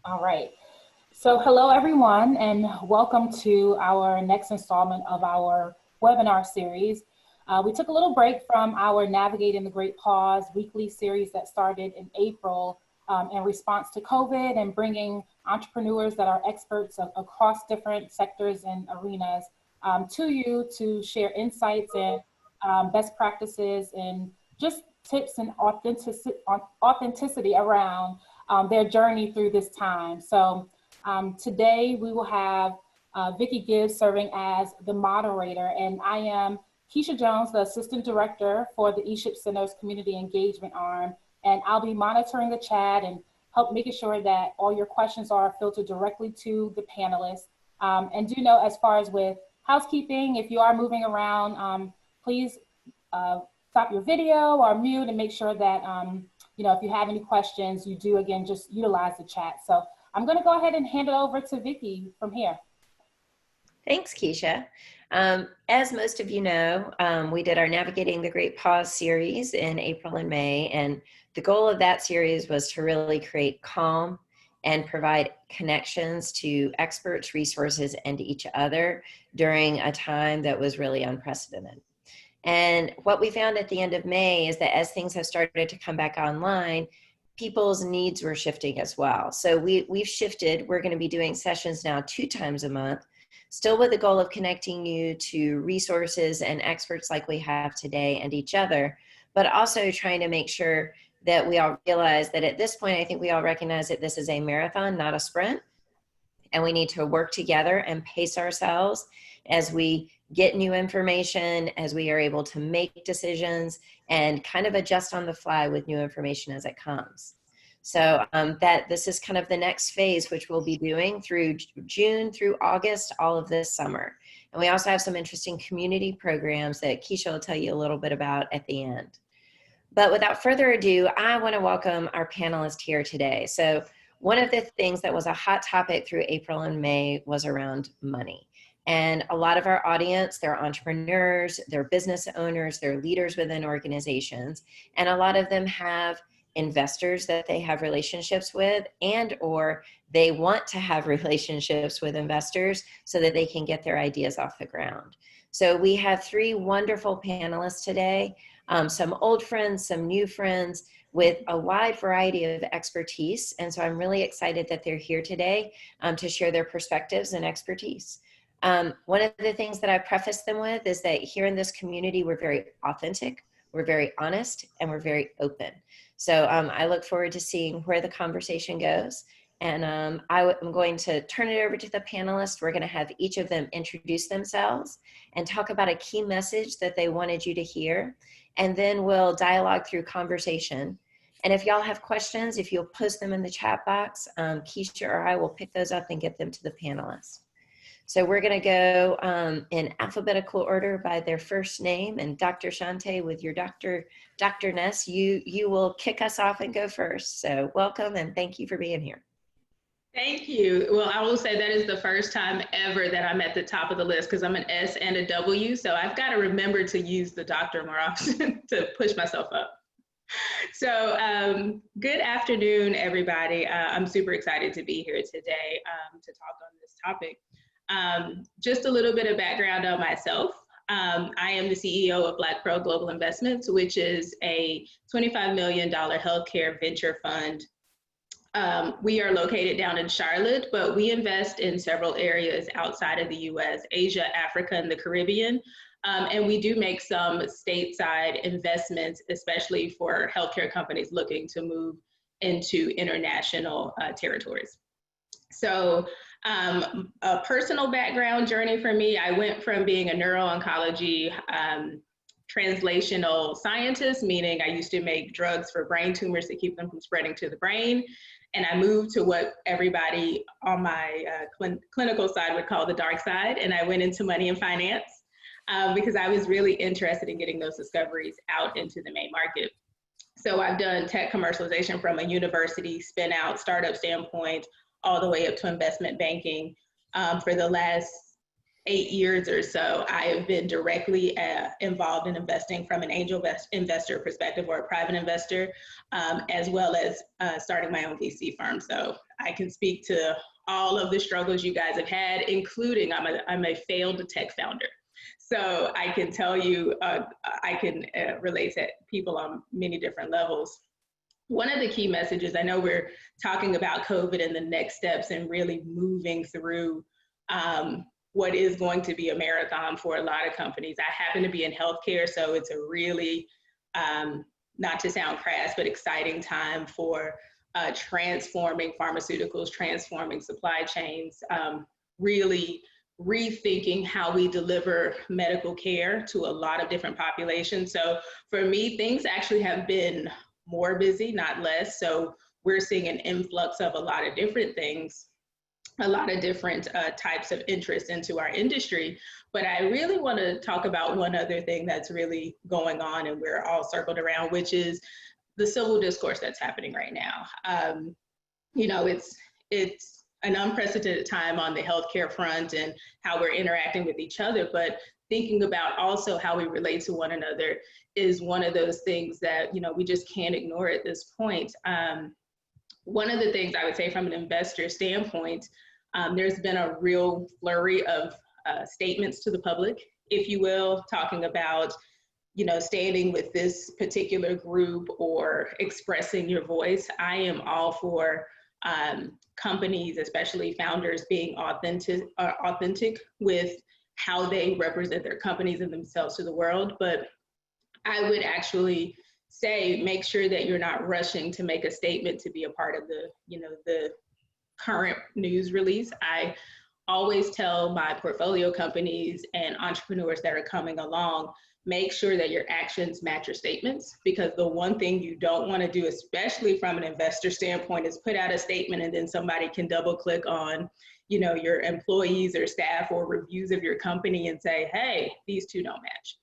All right. So hello, everyone, and welcome to our next installment of our webinar series. We took a little break from our Navigating the Great Pause weekly series that started in April in response to COVID and bringing entrepreneurs that are experts across different sectors and arenas to you to share insights and best practices and just tips and authenticity around their journey through this time. So today we will have Vickie Gibbs serving as the moderator, and I am Keysha Jones, the Assistant Director for the eShip Center's Community Engagement Arm, and I'll be monitoring the chat and help making sure that all your questions are filtered directly to the panelists. And do know, as far as with housekeeping, if you are moving around, please stop your video or mute and make sure that, if you have any questions, you do, again, just utilize the chat. So I'm going to go ahead and hand it over to Vickie from here. Thanks, Keysha. As most of you know, we did our Navigating the Great Pause series in April and May, and the goal of that series was to really create calm and provide connections to experts, resources, and each other during a time that was really unprecedented. And what we found at the end of May is that as things have started to come back online, people's needs were shifting as well. So we've shifted. We're going to be doing sessions now 2 times a month, still with the goal of connecting you to resources and experts like we have today and each other, but also trying to make sure that we all realize that at this point, I think we all recognize that this is a marathon, not a sprint, and we need to work together and pace ourselves as we get new information, as we are able to make decisions and kind of adjust on the fly with new information as it comes. So that this is kind of the next phase, which we'll be doing through June through August, all of this summer. And we also have some interesting community programs that Keysha will tell you a little bit about at the end. But without further ado, I want to welcome our panelist here today. So one of the things that was a hot topic through April and May was around money. And a lot of our audience, they're entrepreneurs, they're business owners, they're leaders within organizations, and a lot of them have investors that they have relationships with, and or they want to have relationships with investors so that they can get their ideas off the ground. So we have 3 wonderful panelists today, some old friends, some new friends, with a wide variety of expertise. And so I'm really excited that they're here today to share their perspectives and expertise. One of the things that I preface them with is that here in this community, we're very authentic, we're very honest, and we're very open. So I look forward to seeing where the conversation goes. And I'm going to turn it over to the panelists. We're going to have each of them introduce themselves and talk about a key message that they wanted you to hear. And then we'll dialogue through conversation. And if y'all have questions, if you'll post them in the chat box, Keysha or I will pick those up and get them to the panelists. So we're going to go in alphabetical order by their first name. And Dr. Shante, with your doctorness, you will kick us off and go first. So welcome and thank you for being here. Thank you. Well, I will say that is the first time ever that I'm at the top of the list because I'm an S and a W. So I've got to remember to use the doctor more often to push myself up. So good afternoon, everybody. I'm super excited to be here today to talk on this topic. Just a little bit of background on myself. I am the CEO of Black Pearl Global Investments, which is a $25 million healthcare venture fund. We are located down in Charlotte, but we invest in several areas outside of the US, Asia, Africa, and the Caribbean. And we do make some stateside investments, especially for healthcare companies looking to move into international territories. So a personal background journey for me, I went from being a neuro-oncology translational scientist, meaning I used to make drugs for brain tumors to keep them from spreading to the brain. And I moved to what everybody on my clinical side would call the dark side. And I went into money and finance because I was really interested in getting those discoveries out into the main market. So I've done tech commercialization from a university spin out startup standpoint all the way up to investment banking for the last 8 years or so, I have been directly involved in investing from an angel investor perspective or a private investor, as well as starting my own VC firm. So I can speak to all of the struggles you guys have had, including I'm a failed tech founder. So I can tell you, I can relate to people on many different levels. One of the key messages, I know we're talking about COVID and the next steps and really moving through what is going to be a marathon for a lot of companies. I happen to be in healthcare, so it's a really, not to sound crass, but exciting time for transforming pharmaceuticals, transforming supply chains, really rethinking how we deliver medical care to a lot of different populations. So for me, things actually have been more busy, not less. So we're seeing an influx of a lot of different things, a lot of different types of interest into our industry. But I really want to talk about one other thing that's really going on, and we're all circled around, which is the civil discourse that's happening right now. You know, it's an unprecedented time on the healthcare front and how we're interacting with each other, but thinking about also how we relate to one another is one of those things that, you know, we just can't ignore at this point. One of the things I would say from an investor standpoint, there's been a real flurry of statements to the public, if you will, talking about, you know, standing with this particular group or expressing your voice. I am all for companies, especially founders, being authentic with how they represent their companies and themselves to the world. But I would actually say, make sure that you're not rushing to make a statement to be a part of the, you know, the current news release. I always tell my portfolio companies and entrepreneurs that are coming along, make sure that your actions match your statements, because the one thing you don't want to do, especially from an investor standpoint, is put out a statement and then somebody can double click on, you know, your employees or staff or reviews of your company and say, hey, these two don't match.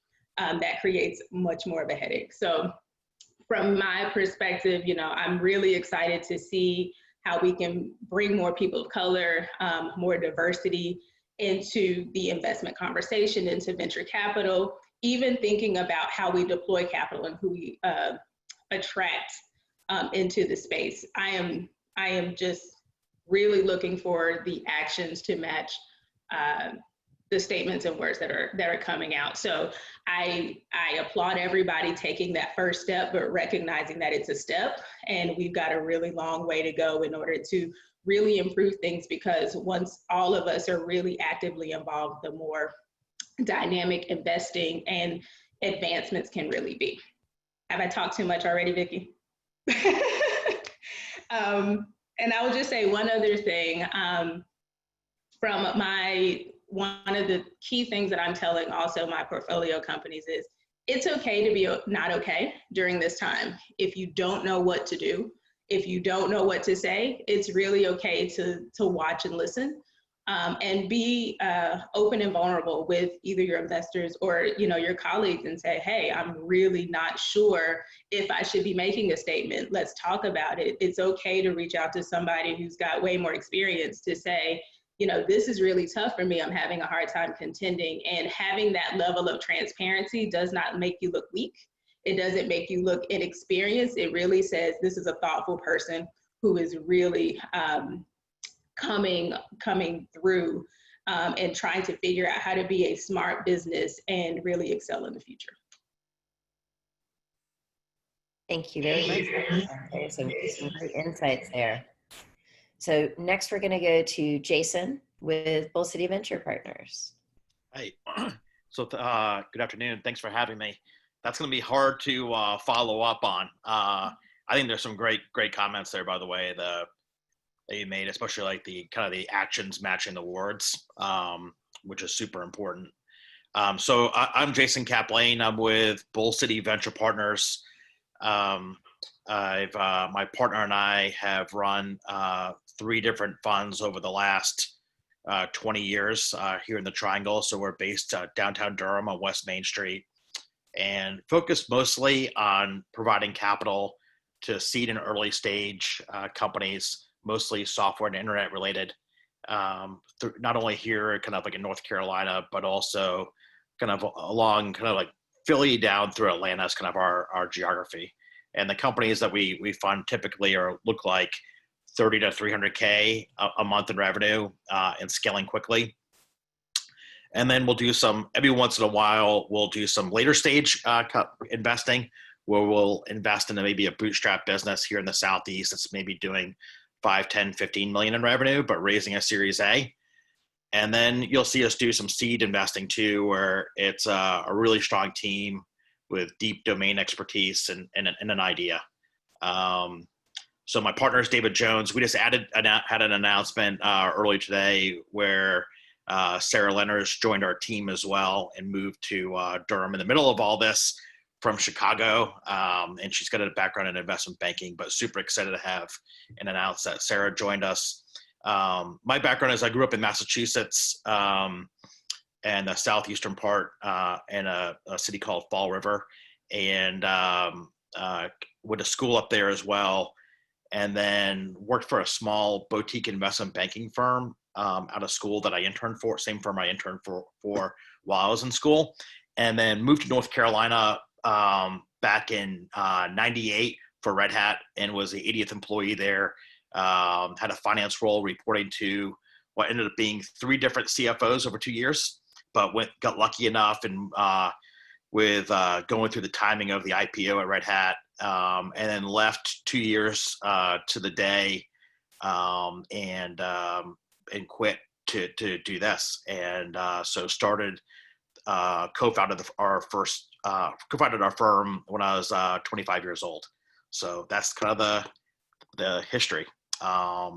That creates much more of a headache. So from my perspective, you know, I'm really excited to see how we can bring more people of color, more diversity into the investment conversation, into venture capital, even thinking about how we deploy capital and who we attract into the space. I am just really looking for the actions to match the statements and words that are coming out. So I applaud everybody taking that first step, but recognizing that it's a step and we've got a really long way to go in order to really improve things, because once all of us are really actively involved, the more dynamic investing and advancements can really be. Have I talked too much already, Vickie? And I will just say one other thing. One of the key things that I'm telling also my portfolio companies is it's okay to be not okay during this time. If you don't know what to do, if you don't know what to say, it's really okay to watch and listen. And be open and vulnerable with either your investors or, you know, your colleagues, and say, hey, I'm really not sure if I should be making a statement. Let's talk about it. It's okay to reach out to somebody who's got way more experience to say, you know, this is really tough for me. I'm having a hard time contending. And having that level of transparency does not make you look weak. It doesn't make you look inexperienced. It really says this is a thoughtful person who is really coming through and trying to figure out how to be a smart business and really excel in the future. Thank you very much. There's some great insights there. So next we're going to go to Jason with Bull City Venture Partners. Hey, so good afternoon. Thanks for having me. That's going to be hard to follow up on. I think there's some great comments there, by the way, that you made, especially like the kind of the actions matching the words, which is super important. So I'm Jason Caplain. I'm with Bull City Venture Partners. My partner and I have run 3 different funds over the last 20 years here in the Triangle. So we're based downtown Durham on West Main Street, and focused mostly on providing capital to seed and early stage companies, mostly software and internet related. not only here kind of like in North Carolina, but also kind of along kind of like Philly down through Atlanta is kind of our geography. And the companies that we fund typically look like 30 to 300K a month in revenue and scaling quickly. And then we'll do every once in a while, we'll do some later stage investing where we'll invest in maybe a bootstrap business here in the Southeast that's maybe doing 5, 10, 15 million in revenue, but raising a Series A. And then you'll see us do some seed investing too, where it's a really strong team with deep domain expertise and an idea. So my partner is David Jones. We just had an announcement early today where Sarah Leonard's joined our team as well and moved to Durham in the middle of all this from Chicago. And she's got a background in investment banking, but super excited to have and announce that Sarah joined us. My background is I grew up in Massachusetts and the southeastern part in a city called Fall River, and went to school up there as well, and then worked for a small boutique investment banking firm out of school that I interned for, same firm I interned for while I was in school, and then moved to North Carolina back in 98 for Red Hat and was the 80th employee there. Had a finance role reporting to what ended up being 3 different CFOs over 2 years, but got lucky enough and with going through the timing of the IPO at Red Hat, and then left 2 years to the day and quit to do this. And so started co-founded our firm when I was 25 years old. So that's kind of the history.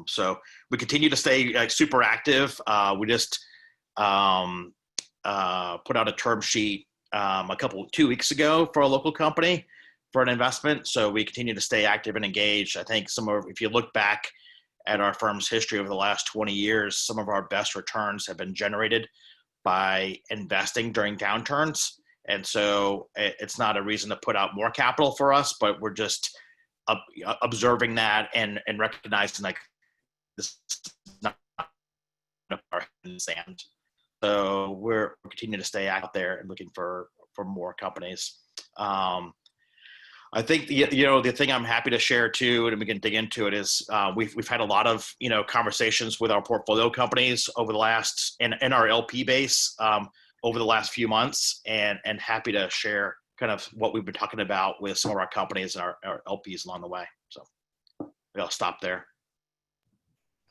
So we continue to stay super active. We just put out a term sheet 2 weeks ago for a local company for an investment. So we continue to stay active and engaged. I think if you look back at our firm's history over the last 20 years, some of our best returns have been generated by investing during downturns. And so it's not a reason to put out more capital for us, but we're just observing that and recognizing like this is not our head in the sand. So we're continuing to stay out there and looking for more companies. I think the thing I'm happy to share too, and we can dig into it, is we've had a lot of conversations with our portfolio companies over the last in our LP base over the last few months, and happy to share kind of what we've been talking about with some of our companies and our LPs along the way. So maybe I'll stop there.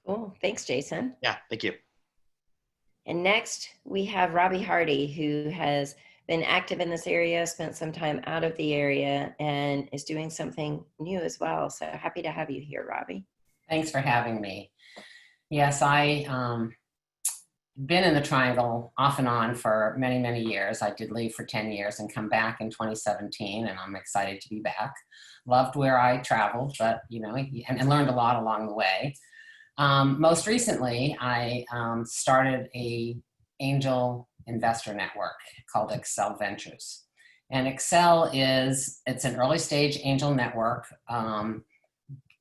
Cool. Thanks, Jason. Yeah, thank you. And next we have Robbie Hardy, who has been active in this area, spent some time out of the area, and is doing something new as well. So happy to have you here, Robbie. Thanks for having me. Yes, I been in the Triangle off and on for many, many years. I did leave for 10 years and come back in 2017, and I'm excited to be back. Loved where I traveled, but and learned a lot along the way. Most recently, I started a angel investor network called Excel Ventures. And Excel it's an early stage angel network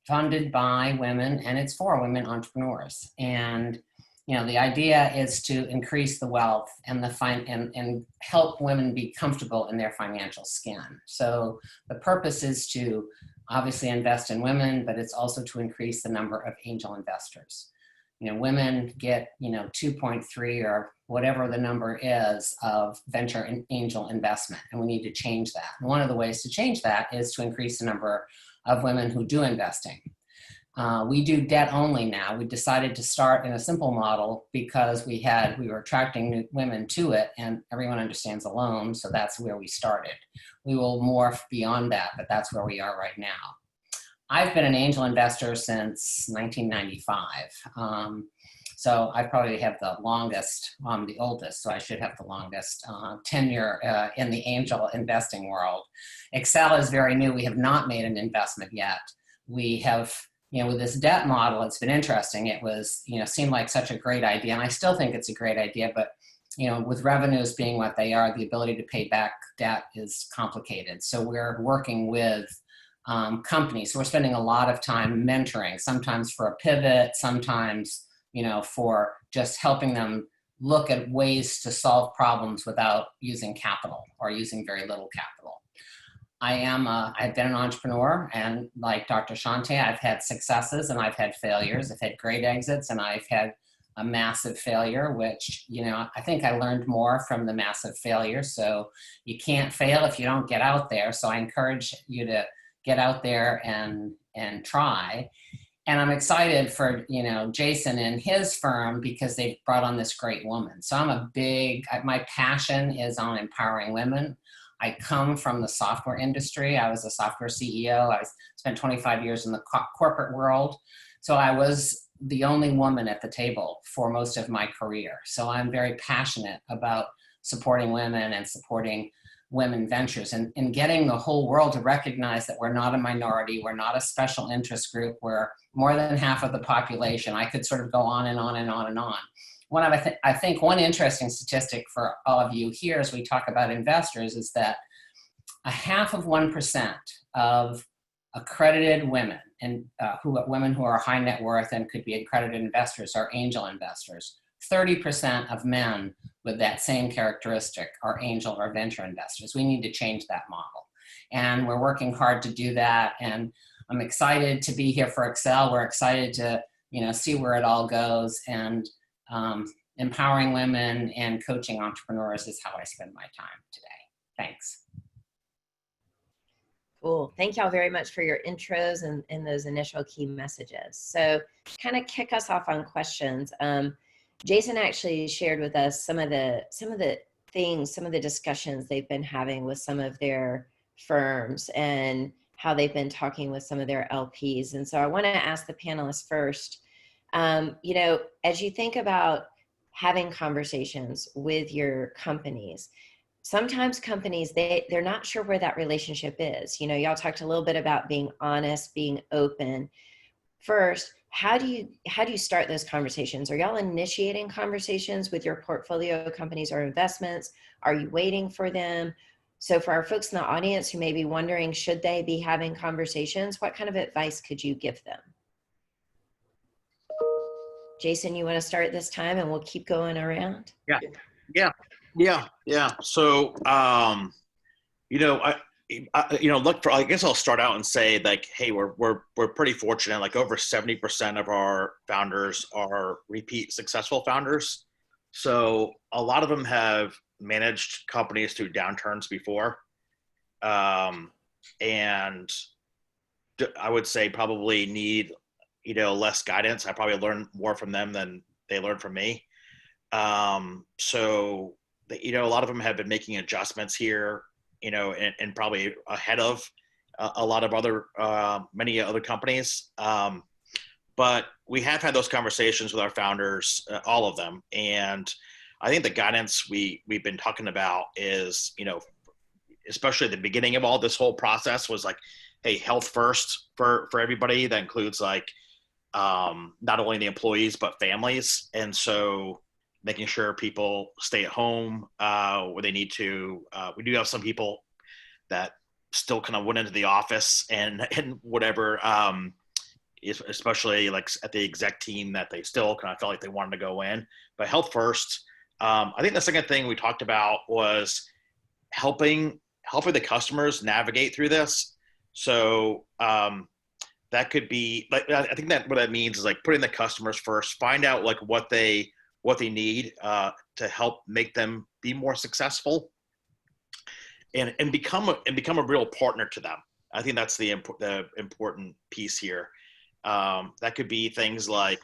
funded by women, and it's for women entrepreneurs. And the idea is to increase the wealth and and help women be comfortable in their financial skin. So the purpose is to obviously invest in women, but it's also to increase the number of angel investors. Women get 2.3 or whatever the number is of venture and angel investment, and we need to change that. And one of the ways to change that is to increase the number of women who do investing. We do debt only now. We decided to start in a simple model because we were attracting new women to it, and everyone understands a loan, so that's where we started. We will morph beyond that, but that's where we are right now. I've been an angel investor since 1995. So I probably have the longest, I'm the oldest, so I should have the longest tenure in the angel investing world. Excel is very new. We have not made an investment yet. We have, with this debt model, it's been interesting. It was, seemed like such a great idea, and I still think it's a great idea, but with revenues being what they are, the ability to pay back debt is complicated. So we're working with companies. So we're spending a lot of time mentoring, sometimes for a pivot, sometimes for just helping them look at ways to solve problems without using capital or using very little capital. I've been an entrepreneur, and like Dr. Shante, I've had successes and I've had failures. I've had great exits and I've had a massive failure, which, I think I learned more from the massive failure. So you can't fail if you don't get out there. So I encourage you to get out there and try. And I'm excited for, Jason and his firm, because they've brought on this great woman. So my passion is on empowering women. I come from the software industry. I was a software CEO. I spent 25 years in the corporate world. So I was the only woman at the table for most of my career. So I'm very passionate about supporting women and supporting women ventures and getting the whole world to recognize that we're not a minority, we're not a special interest group, we're more than half of the population. I could sort of go on and on and on and on. I think one interesting statistic for all of you here as we talk about investors is that 0.5% of accredited women and women who are high net worth and could be accredited investors are angel investors. 30% of men with that same characteristic are angel or venture investors. We need to change that model. And we're working hard to do that. And I'm excited to be here for Excel. We're excited to, see where it all goes. And empowering women and coaching entrepreneurs is how I spend my time today. Thanks. Cool. Thank y'all very much for your intros and those initial key messages. So kind of kick us off on questions. Jason actually shared with us some of the discussions they've been having with some of their firms and how they've been talking with some of their LPs. And so I want to ask the panelists first, as you think about having conversations with your companies, sometimes companies, they're not sure where that relationship is. Y'all talked a little bit about being honest, being open. First, how do you start those conversations? Are y'all initiating conversations with your portfolio companies or investments? Are you waiting for them? So for our folks in the audience who may be wondering, should they be having conversations? What kind of advice could you give them? Jason, you want to start this time and we'll keep going around? Yeah. So, I guess I'll start out and say hey, we're pretty fortunate. Like over 70% of our founders are repeat successful founders. So a lot of them have managed companies through downturns before. And I would say probably need, less guidance. I probably learned more from them than they learned from me. So, a lot of them have been making adjustments here, and probably ahead of a lot of many other companies. But we have had those conversations with our founders, all of them. And I think the guidance we've been talking about is, especially at the beginning of all this whole process was hey, health first for everybody. That includes not only the employees, but families. And so making sure people stay at home where they need to. We do have some people that still kind of went into the office and whatever, especially at the exec team, that they still kind of felt like they wanted to go in. But health first. I think the second thing we talked about was helping the customers navigate through this. So that could be I think that what that means is putting the customers first, find out what they need to help make them be more successful, and become a real partner to them. I think that's the important piece here. That could be things like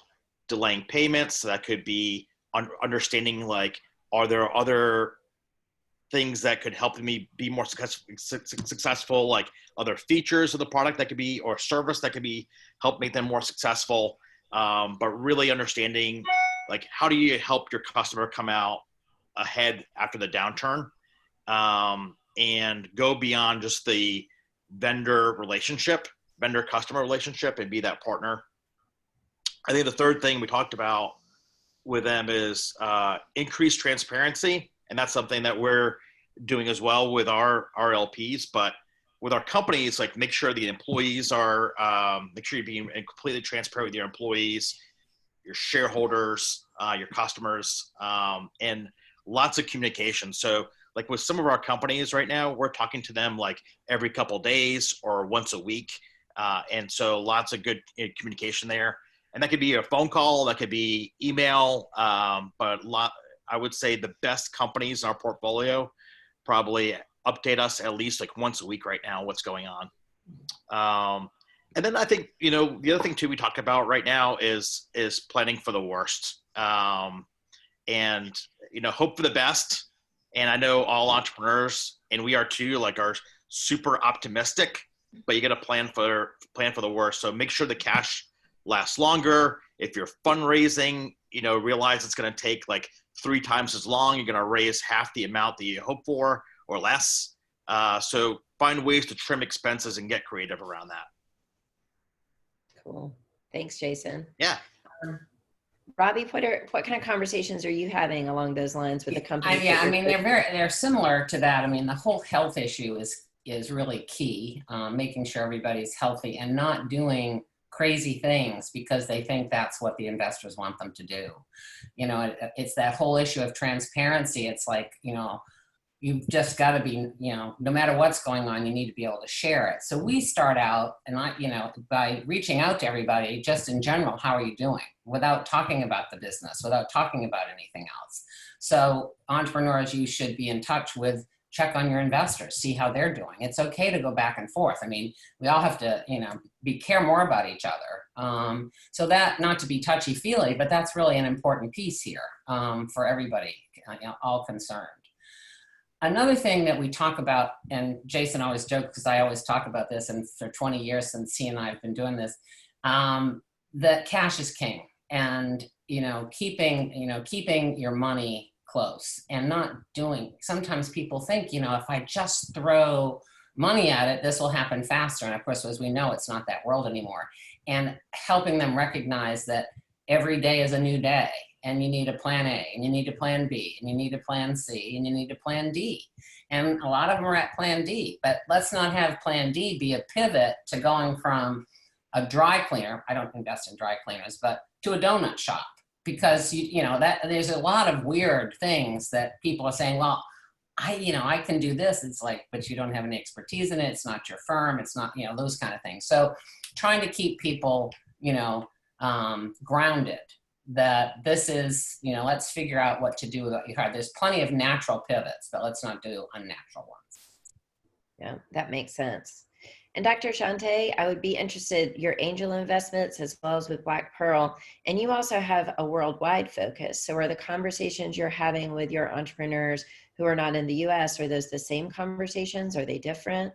delaying payments. That could be understanding are there other things that could help me be more successful, like other features of the product that could be, or service that could be help make them more successful. But really understanding how do you help your customer come out ahead after the downturn, and go beyond just the vendor customer relationship, and be that partner. I think the third thing we talked about with them is increased transparency. And that's something that we're doing as well with our LPs, but with our companies, make sure the employees are, make sure you're being completely transparent with your employees. shareholders, your customers, and lots of communication. So like with some of our companies right now, we're talking to them like every couple of days or once a week. And so lots of good communication there. And that could be a phone call, that could be email, but I would say the best companies in our portfolio probably update us at least like once a week right now, what's going on. And then I think, the other thing too we talk about right now is planning for the worst, and hope for the best. And I know all entrepreneurs, and we are too, like, are super optimistic, but you got to plan for the worst. So make sure the cash lasts longer. If you're fundraising, realize it's going to take like 3 times as long. You're going to raise half the amount that you hope for or less. So find ways to trim expenses and get creative around that. Cool. Thanks, Jason. Yeah. Robbie, what kind of conversations are you having along those lines with the company? They're similar to that. I mean, the whole health issue is really key. Making sure everybody's healthy and not doing crazy things because they think that's what the investors want them to do. It's that whole issue of transparency. It's like, you've just got to be, no matter what's going on, you need to be able to share it. So we start out by reaching out to everybody, just in general, how are you doing? Without talking about the business, without talking about anything else. So entrepreneurs, you should be in touch with, check on your investors, see how they're doing. It's okay to go back and forth. I mean, we all have to, care more about each other. So that, not to be touchy-feely, but that's really an important piece here for everybody, all concerned. Another thing that we talk about, and Jason always jokes because I always talk about this, and for 20 years since he and I have been doing this, that cash is king, and keeping your money close and not doing. Sometimes people think, if I just throw money at it, this will happen faster. And of course, as we know, it's not that world anymore. And helping them recognize that every day is a new day. And you need a plan A, and you need a plan B, and you need a plan C, and you need a plan D. And a lot of them are at plan D, but let's not have plan D be a pivot to going from a dry cleaner, I don't invest in dry cleaners, but to a donut shop. Because, that there's a lot of weird things that people are saying, well, I can do this. It's like, but you don't have any expertise in it. It's not your firm. It's not, those kind of things. So trying to keep people, grounded. That this is, let's figure out what to do with what you have. There's plenty of natural pivots, but let's not do unnatural ones. Yeah, that makes sense. And Dr. Shante, I would be interested, your angel investments as well as with Black Pearl, and you also have a worldwide focus. So are the conversations you're having with your entrepreneurs who are not in the US, are those the same conversations? Are they different?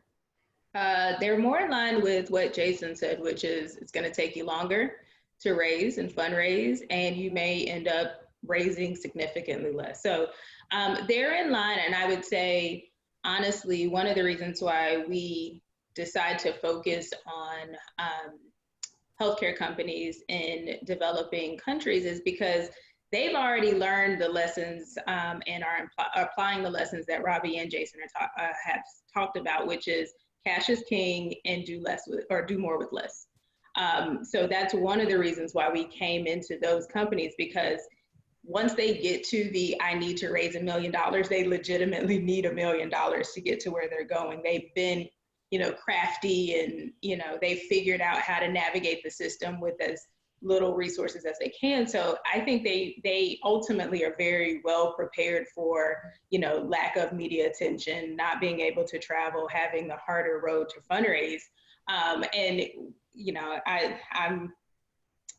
They're more in line with what Jason said, which is it's going to take you longer to raise and fundraise, and you may end up raising significantly less. So they're in line, and I would say, honestly, one of the reasons why we decide to focus on healthcare companies in developing countries is because they've already learned the lessons and are applying the lessons that Robbie and Jason have talked about, which is cash is king and do more with less. So that's one of the reasons why we came into those companies, because once they get to I need to raise $1 million, they legitimately need $1 million to get to where they're going. They've been, crafty, and, they've figured out how to navigate the system with as little resources as they can. So I think they ultimately are very well prepared for, lack of media attention, not being able to travel, having the harder road to fundraise. And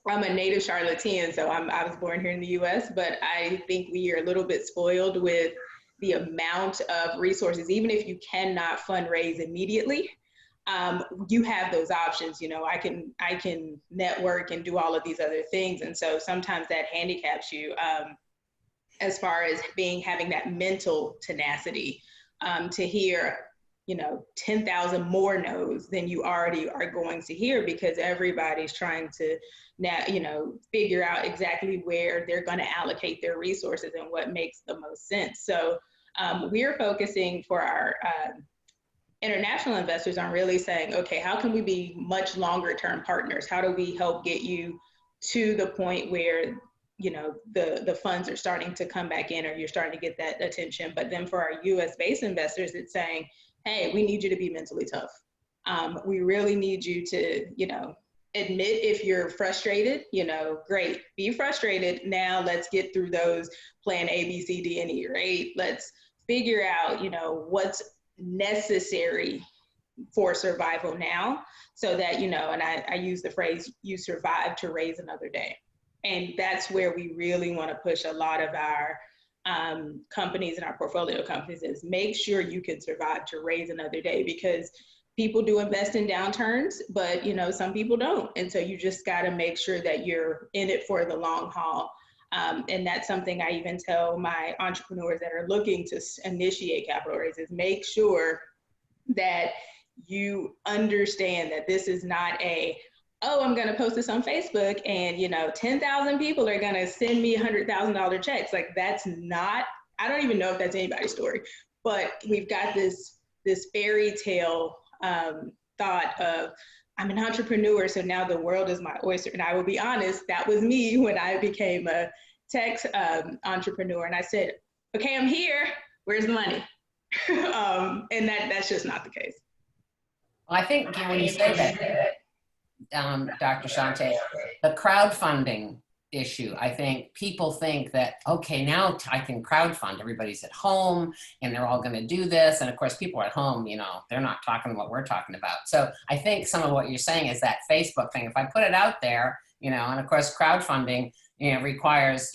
I'm a native Charlottean, so I was born here in the U.S., but I think we are a little bit spoiled with the amount of resources. Even if you cannot fundraise immediately, you have those options. I can network and do all of these other things, and so sometimes that handicaps you as far as having that mental tenacity to hear 10,000 more no's than you already are going to hear, because everybody's trying to now, figure out exactly where they're going to allocate their resources and what makes the most sense. So we're focusing for our international investors on really saying, okay, how can we be much longer term partners? How do we help get you to the point where, the funds are starting to come back in, or you're starting to get that attention. But then for our US based investors, it's saying, hey, we need you to be mentally tough. We really need you to, admit if you're frustrated, great, be frustrated. Now let's get through those plan A, B, C, D, and E, right? Let's figure out, what's necessary for survival now, so that, and I use the phrase, you survive to raise another day. And that's where we really want to push a lot of our companies and our portfolio companies, is make sure you can survive to raise another day, because people do invest in downturns, but some people don't. And so you just got to make sure that you're in it for the long haul. And that's something I even tell my entrepreneurs that are looking to initiate capital raises: make sure that you understand that this is not I'm going to post this on Facebook and 10,000 people are going to send me $100,000 checks. Like, that's not, I don't even know if that's anybody's story, but we've got this fairy tale thought of, I'm an entrepreneur, so now the world is my oyster. And I will be honest, that was me when I became a tech entrepreneur. And I said, okay, I'm here, where's the money? And that's just not the case. Well, I think when you say that, Dr. Shante, the crowdfunding issue, I think people think that, okay, now I can crowdfund. Everybody's at home and they're all going to do this. And of course, people at home, they're not talking what we're talking about. So I think some of what you're saying is that Facebook thing. If I put it out there, and of course, crowdfunding, requires,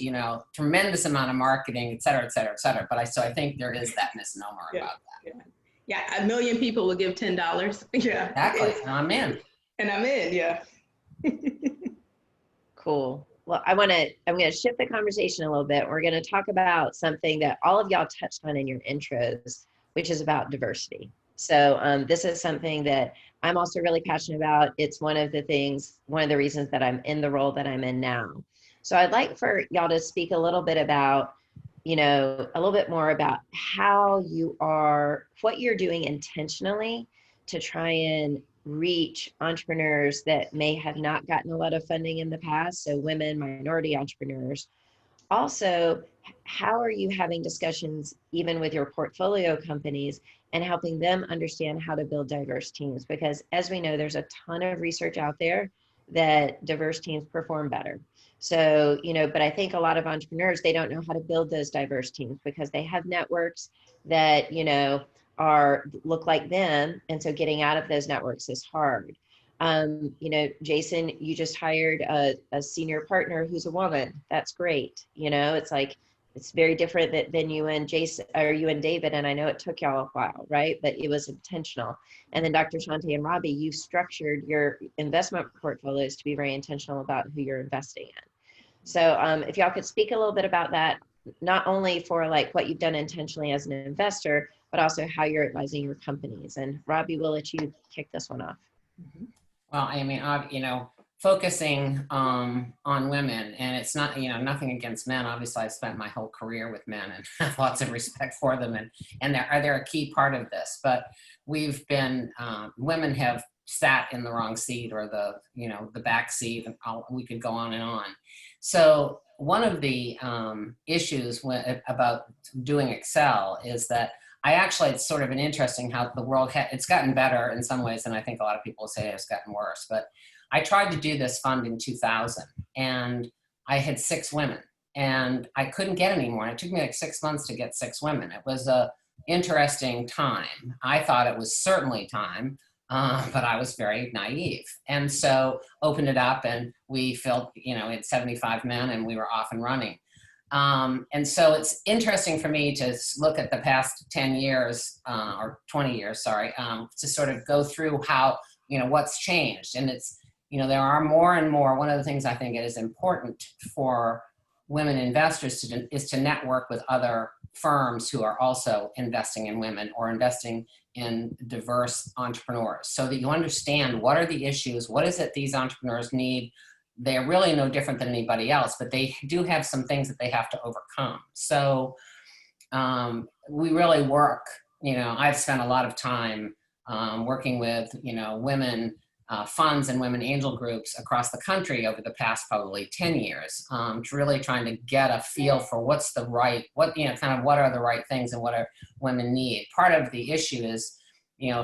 tremendous amount of marketing, et cetera, et cetera, et cetera. But I think there is that misnomer about that. Yeah, 1 million people will give $10. Yeah. Exactly. And I'm in. Yeah. Cool. Well, I'm going to shift the conversation a little bit. We're going to talk about something that all of y'all touched on in your intros, which is about diversity. So this is something that I'm also really passionate about. It's one of the reasons that I'm in the role that I'm in now. So I'd like for y'all to speak a little bit about, a little bit more about what you're doing intentionally to try and reach entrepreneurs that may have not gotten a lot of funding in the past. So women, minority entrepreneurs. Also, how are you having discussions even with your portfolio companies and helping them understand how to build diverse teams? Because as we know, there's a ton of research out there that diverse teams perform better. So, but I think a lot of entrepreneurs, they don't know how to build those diverse teams because they have networks that, look like them. And so getting out of those networks is hard. Jason, you just hired a senior partner who's a woman. That's great. It's like, it's very different than you and Jason, or you and David. And I know it took y'all a while, right? But it was intentional. And then Dr. Shante and Robbie, you structured your investment portfolios to be very intentional about who you're investing in. So if y'all could speak a little bit about that, not only for like what you've done intentionally as an investor, but also how you're advising your companies. And Robbie, we'll let you kick this one off. Well, I mean, focusing on women, and it's not, nothing against men. Obviously, I've spent my whole career with men and have lots of respect for them, and they're a key part of this. But we've been, women have sat in the wrong seat or the back seat, and we could go on and on. So one of the issues about doing Excel is that it's sort of an interesting how the world, it's gotten better in some ways, and I think a lot of people say it's gotten worse. But I tried to do this fund in 2000, and I had 6 women, and I couldn't get any more. And it took me like 6 months to get 6 women. It was a interesting time. I thought it was certainly time, but I was very naive. And so opened it up, and we filled, it's 75 men, and we were off and running. And so it's interesting for me to look at the past 10 years, or 20 years, sorry, to sort of go through how, what's changed. And it's, there are more and more. One of the things I think it is important for women investors is to network with other firms who are also investing in women or investing in diverse entrepreneurs, so that you understand what are the issues, what is it these entrepreneurs need. They're really no different than anybody else, but they do have some things that they have to overcome. So we really work, I've spent a lot of time working with, women funds and women angel groups across the country over the past probably 10 years, to really trying to get a feel for what's the right, what are the right things and what are women need. Part of the issue is,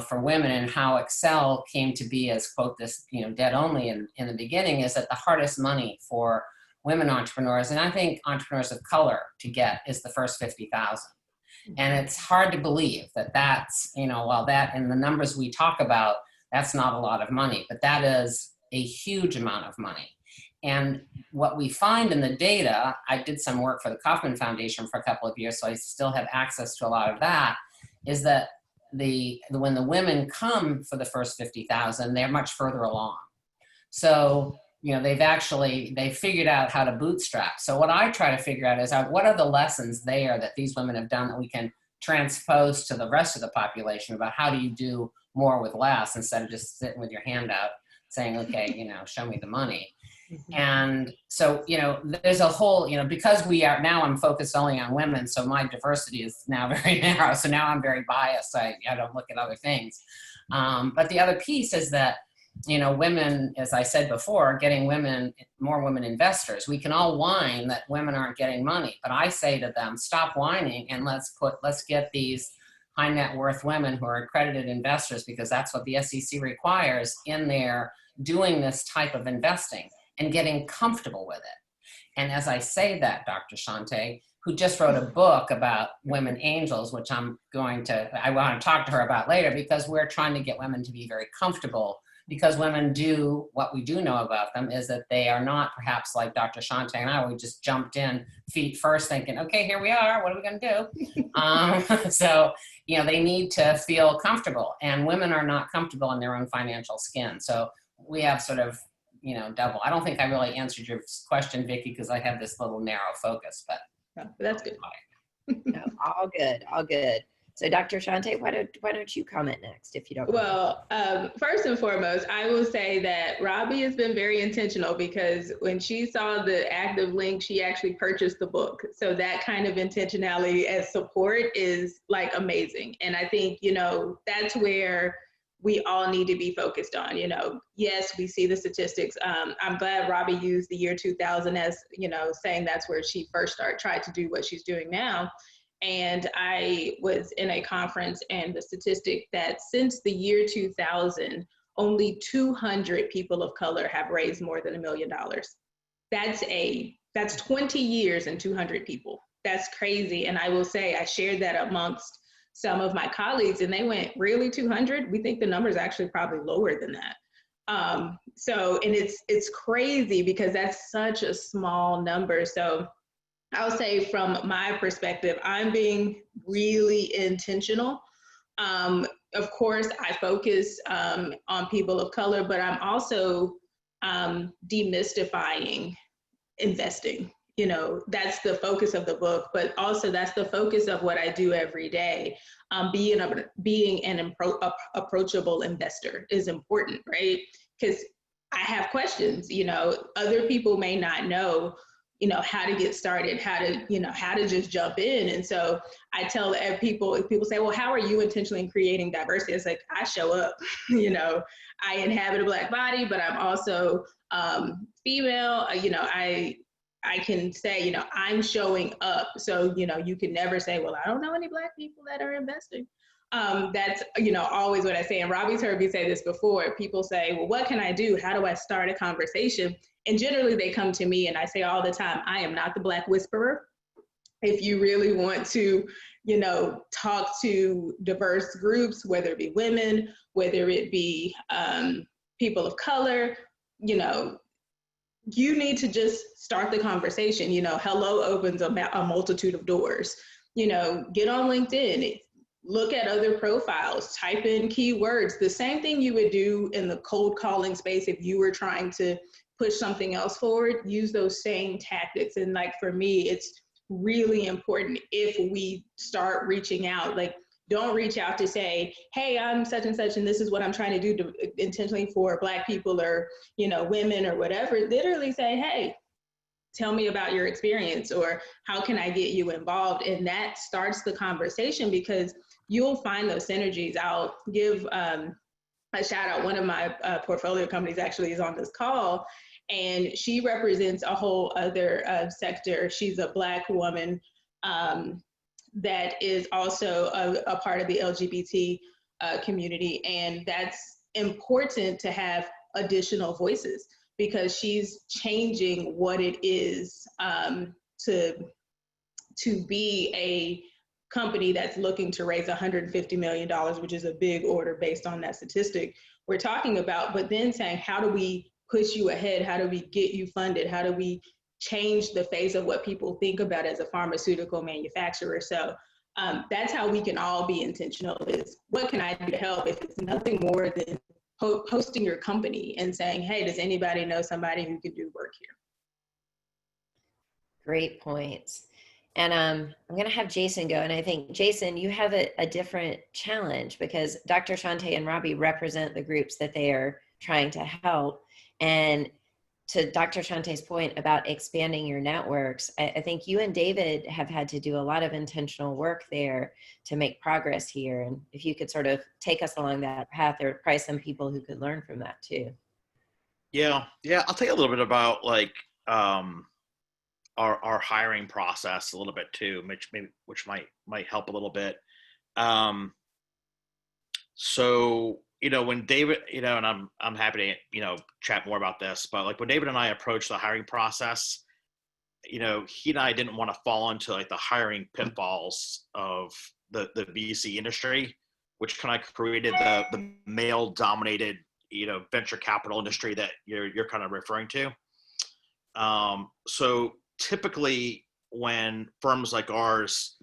for women, and how Excel came to be as, quote, this, debt only in the beginning, is that the hardest money for women entrepreneurs, and I think entrepreneurs of color to get, is the first 50,000. And it's hard to believe that that's, while that in the numbers we talk about, that's not a lot of money, but that is a huge amount of money. And what we find in the data, I did some work for the Kauffman Foundation for a couple of years, so I still have access to a lot of that, is that when the women come for the first 50,000, they're much further along. So, they've figured out how to bootstrap. So what I try to figure out is what are the lessons there that these women have done that we can transpose to the rest of the population about how do you do more with less, instead of just sitting with your hand out saying, okay, show me the money. Mm-hmm. And so, there's a whole, because I'm focused only on women, so my diversity is now very narrow. So now I'm very biased. I don't look at other things. But the other piece is that, women, as I said before, getting more women investors. We can all whine that women aren't getting money, but I say to them, stop whining and let's get these high net worth women who are accredited investors, because that's what the SEC requires, in there doing this type of investing and getting comfortable with it. And as I say that, Dr. Shante, who just wrote a book about women angels, which I want to talk to her about later, because we're trying to get women to be very comfortable, because women do, what we do know about them is that they are not perhaps like Dr. Shante and I, we just jumped in feet first thinking, okay, here we are, what are we going to do? So, they need to feel comfortable, and women are not comfortable in their own financial skin. So we have sort of, double. I don't think I really answered your question, Vickie, because I have this little narrow focus, but that's good. No, all good. So Dr. Shante, why don't you comment next, if you don't mind? Well, first and foremost, I will say that Robbie has been very intentional, because when she saw the active link, she actually purchased the book. So that kind of intentionality as support is like amazing. And I think, that's where we all need to be focused on. Yes, we see the statistics. I'm glad Robbie used the year 2000 as, saying that's where she first tried to do what she's doing now. And I was in a conference, and the statistic that since the year 2000, only 200 people of color have raised more than $1 million. That's 20 years and 200 people. That's crazy. And I will say, I shared that amongst some of my colleagues, and they went, really, 200? We think the number is actually probably lower than that. And it's crazy, because that's such a small number. So I'll say, from my perspective, I'm being really intentional. Of course, I focus on people of color, but I'm also demystifying investing. That's the focus of the book, but also that's the focus of what I do every day. Being an approachable investor is important, right? Because I have questions. Other people may not know, how to get started, how to just jump in. And so I tell people, if people say, well, how are you intentionally creating diversity? It's like, I show up, I inhabit a Black body, but I'm also female. I can say, I'm showing up. So, you can never say, well, I don't know any Black people that are investing. That's, always what I say. And Robbie's heard me say this before. People say, well, what can I do? How do I start a conversation? And generally they come to me, and I say all the time, I am not the Black whisperer. If you really want to, talk to diverse groups, whether it be women, whether it be people of color, you need to just start the conversation. Hello opens a multitude of doors. Get on LinkedIn, look at other profiles, type in keywords, the same thing you would do in the cold calling space if you were trying to push something else forward. Use those same tactics. And like, for me, it's really important, if we start reaching out, like, don't reach out to say, hey, I'm such and such, and this is what I'm trying to do intentionally for Black people, or, women, or whatever. Literally say, hey, tell me about your experience, or how can I get you involved? And that starts the conversation, because you'll find those synergies. I'll give a shout out, one of my portfolio companies actually is on this call, and she represents a whole other sector. She's a Black woman that is also a part of the LGBT community, and that's important to have additional voices, because she's changing what it is to be a company that's looking to raise $150 million, which is a big order based on that statistic we're talking about, but then saying, how do we push you ahead? How do we get you funded? How do we change the face of what people think about as a pharmaceutical manufacturer? So that's how we can all be intentional, is what can I do to help, if it's nothing more than posting your company and saying, hey, does anybody know somebody who can do work here? Great points. And I'm going to have Jason go. And I think, Jason, you have a different challenge, because Dr. Shante and Robbie represent the groups that they are trying to help. And to Dr. Shante's point about expanding your networks, I think you and David have had to do a lot of intentional work there to make progress here. And if you could sort of take us along that path, there are probably some people who could learn from that too. Yeah. I'll tell you a little bit about like our hiring process a little bit too, which might help a little bit. So, when David, and I'm happy to, chat more about this, but like when David and I approached the hiring process, he and I didn't want to fall into like the hiring pitfalls of the VC industry, which kind of created the male dominated, venture capital industry that you're kind of referring to. So typically when firms like ours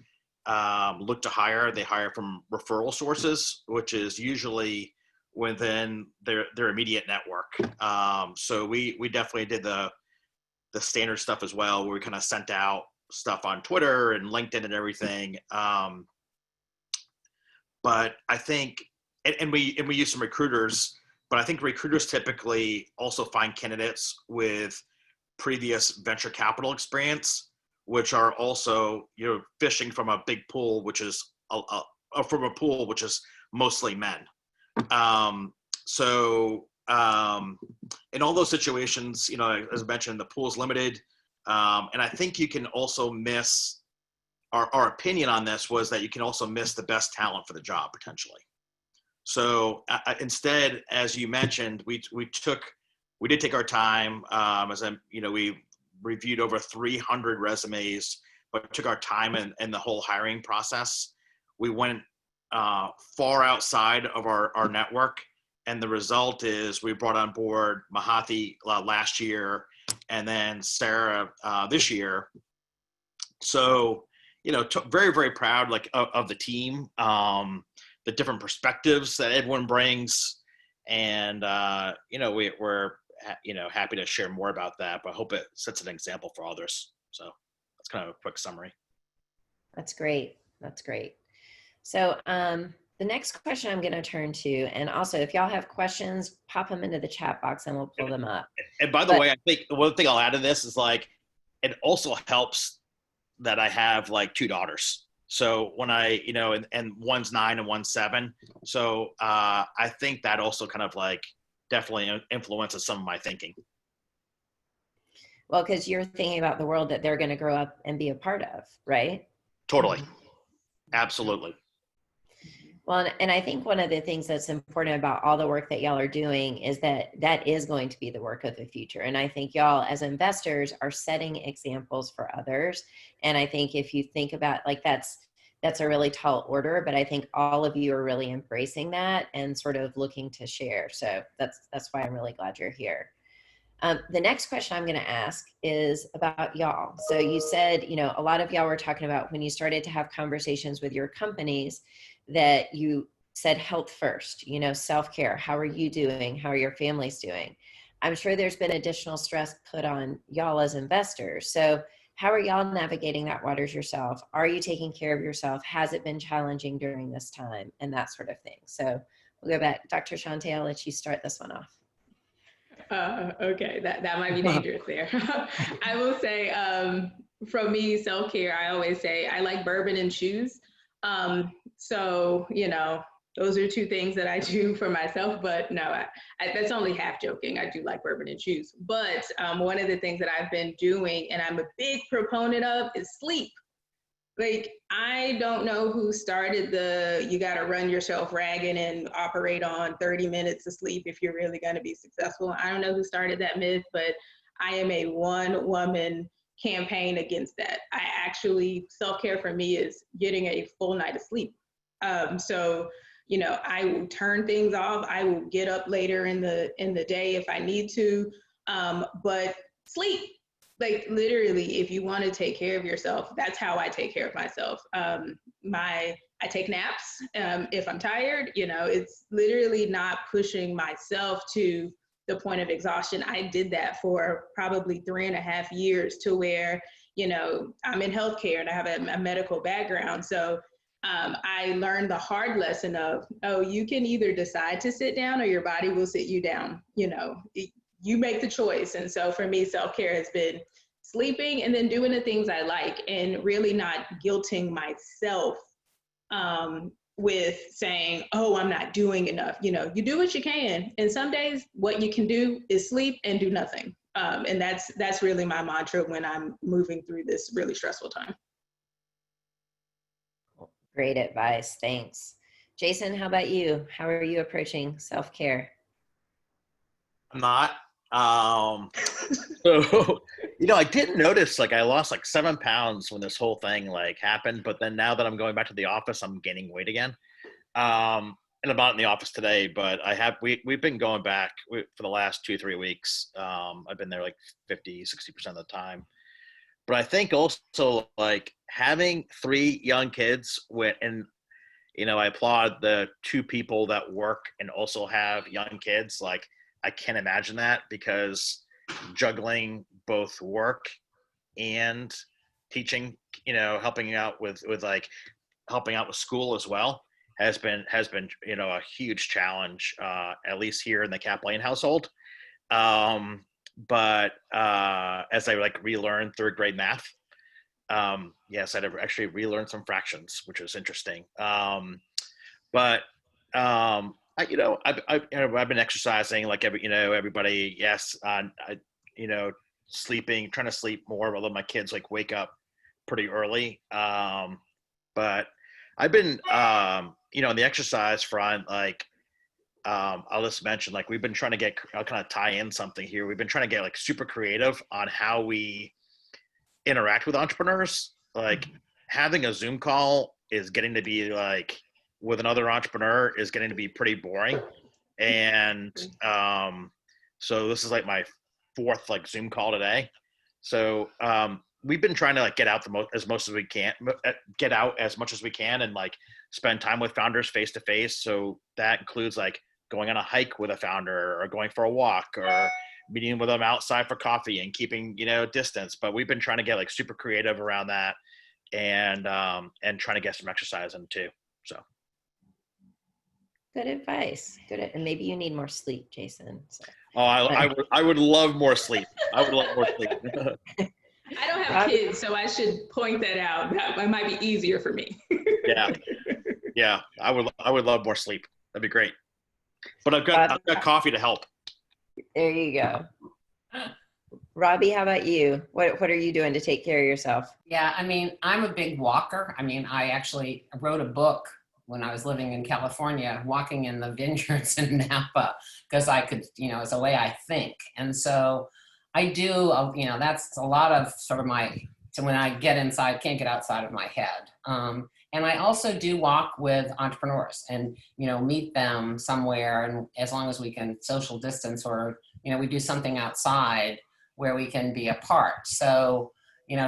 look to hire, they hire from referral sources, which is usually within their immediate network. So we definitely did the standard stuff as well, where we kind of sent out stuff on Twitter and LinkedIn and everything. But I think, and we use some recruiters, but I think recruiters typically also find candidates with previous venture capital experience, which are also, fishing from a big pool, which is from a pool which is mostly men. So in all those situations, as I mentioned, the pool is limited. And I think you can also miss, our opinion on this was that you can also miss the best talent for the job potentially. So instead, as you mentioned, we did take our time, we reviewed over 300 resumes, but took our time in the whole hiring process. We went far outside of our network, and the result is we brought on board Mahathi last year, and then Sarah this year. So, very, very proud of the team, the different perspectives that everyone brings, and we're happy to share more about that, but I hope it sets an example for others. So that's kind of a quick summary. That's great. So the next question I'm going to turn to, and also if y'all have questions, pop them into the chat box and we'll pull them up. And by the way, I think one thing I'll add to this is it also helps that I have 2 daughters. So when I, and one's 9 and one's 7. So I think that also kind of definitely influences some of my thinking. Well, because you're thinking about the world that they're going to grow up and be a part of, right? Totally. Absolutely. Well, and I think one of the things that's important about all the work that y'all are doing is that is going to be the work of the future. And I think y'all as investors are setting examples for others. And I think if you think about that's a really tall order, but I think all of you are really embracing that and sort of looking to share. So that's why I'm really glad you're here. The next question I'm going to ask is about y'all. So you said, a lot of y'all were talking about when you started to have conversations with your companies that you said health first, self-care. How are you doing? How are your families doing? I'm sure there's been additional stress put on y'all as investors. So how are y'all navigating that waters yourself? Are you taking care of yourself? Has it been challenging during this time? And that sort of thing. So we'll go back. Dr. Shante, I'll let you start this one off. Okay, that might be dangerous there. I will say, from me, self-care, I always say I like bourbon and shoes. So, those are two things that I do for myself. But no, that's only half joking. I do like bourbon and juice. But one of the things that I've been doing, and I'm a big proponent of, is sleep. Like, I don't know who started you got to run yourself ragged and operate on 30 minutes of sleep if you're really going to be successful. I don't know who started that myth, but I am a one-woman campaign against that. Self-care for me is getting a full night of sleep. So, I will turn things off. I will get up later in the day if I need to, but sleep. Like, literally, if you want to take care of yourself, that's how I take care of myself. I take naps if I'm tired. It's literally not pushing myself to the point of exhaustion. I did that for probably 3.5 years, to where, I'm in healthcare and I have a medical background. So I learned the hard lesson of, you can either decide to sit down or your body will sit you down. You make the choice. And so for me, self-care has been sleeping and then doing the things I like, and really not guilting myself with saying, I'm not doing enough. You do what you can. And some days what you can do is sleep and do nothing. And that's really my mantra when I'm moving through this really stressful time. Great advice. Thanks. Jason, how about you? How are you approaching self-care? I'm not. So, I didn't notice, like, I lost like 7 pounds when this whole thing like happened, but then now that I'm going back to the office, I'm gaining weight again. And I'm not in the office today, but we've been going back for the last 2-3 weeks. I've been there like 50-60% of the time. But I think also, like, having 3 young kids and I applaud the 2 people that work and also have young kids. Like, I can't imagine that, because juggling both work and teaching, helping out with school as well has been a huge challenge, at least here in the Caplain household. But as I relearned 3rd grade math, yes, I'd actually relearned some fractions, which was interesting. But I've been exercising like everybody. Yes. Sleeping, trying to sleep more, although my kids wake up pretty early. But I've been, on the exercise front, I'll just mention, we've been trying to I'll kind of tie in something here. We've been trying to get super creative on how we interact with entrepreneurs. Having a Zoom call is getting to be with another entrepreneur is getting to be pretty boring. And so this is my 4th Zoom call today. So we've been trying to get out as much as we can and spend time with founders face to face. So that includes going on a hike with a founder, or going for a walk, or meeting with them outside for coffee and keeping distance. But we've been trying to get super creative around that, and trying to get some exercise in too. So. Good advice. And maybe you need more sleep, Jason. So. Oh, I would love more sleep. I would love more sleep. I don't have kids, so I should point that out. That might be easier for me. Yeah. I would love more sleep. That'd be great. But I've got coffee to help. There you go. Robbie, how about you? What are you doing to take care of yourself? Yeah, I'm a big walker. I actually wrote a book when I was living in California, walking in the vineyards in Napa, because I could, it's a way I think. And so I do, that's a lot of sort of so when I get inside, can't get outside of my head. And I also do walk with entrepreneurs and, meet them somewhere. And as long as we can social distance, or, we do something outside where we can be apart. So,